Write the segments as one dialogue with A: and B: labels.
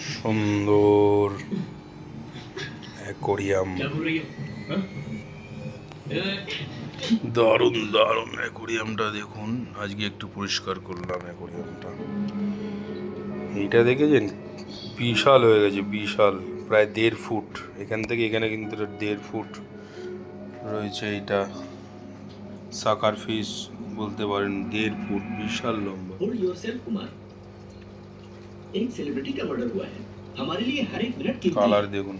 A: সুন্দর অ্যাকোরিয়াম, দারুণ দারুণ অ্যাকোরিয়ামটা দেখুন। আজকে একটু পরিষ্কার করলাম অ্যাকোরিয়ামটা। এইটা দেখেছেন, বিশাল হয়ে গেছে, বিশাল, প্রায় 1.5 ফুট। এখান থেকে এখানে কিন্তু 1.5 ফুট রয়েছে। এইটা সাকার ফিশ বলতে পারেন, 1.5 ফুট, বিশাল লম্বা।
B: एक सेलिब्रिटी का मर्डर हुआ है। हमारे लिए हर एक मिनट कीमती
A: কালার
B: है।
A: দেখুন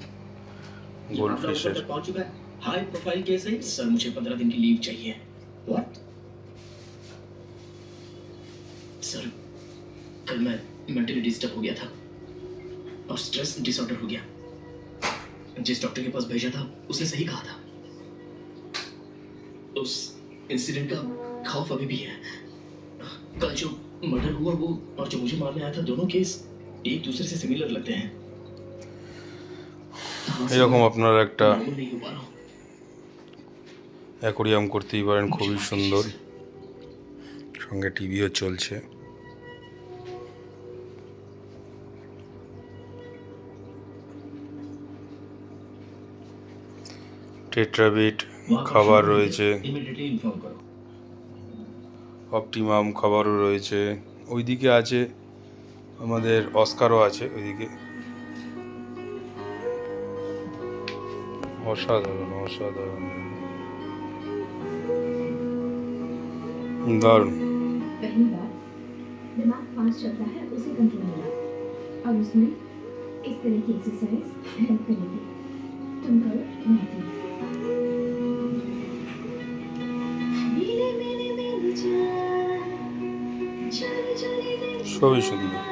A: গোল্ড ফিশের।
B: पहुंच चुका है। हाई प्रोफाइल केस है सर, मुझे 15 दिन की लीव चाहिए। व्हाट सर, कल मैं मेंटली डिस्टर्ब हो गया था और स्ट्रेस डिसऑर्डर हो गया। जिस डॉक्टर के पास भेजा था उसने सही कहा था। उस इंसिडेंट का खौफ अभी भी है। कल जो मर्डर हुआ वो और जो मुझे मारने आया था, दोनों केस एक दूसरे से सिमिलर लगते हैं।
A: এরকম আপনারা একটা
B: नहीं हो पा रहा हूं।
A: অ্যাকোরিয়াম করতেই পারেন, খুবই সুন্দর, সঙ্গে টিভিও চলছে। টেট্রাবিট খাবার রয়েছে,
B: इमीडिएटली इन्फॉर्म करो।
A: অপটিমাম খাবারও রয়েছে। ওইদিকে আছে আমাদের অস্কারও আছে ওইদিকে। অসাধারণ অসাধারণ, দারুণ।
C: पहली बार दिमाग फास्ट चलता है, उसे कंट्रोल मिला और उसमें इस तरह की एक्सरसाइज हेल्प करेगी। तुम करो, मैं भी।
A: সবই সুন্দর।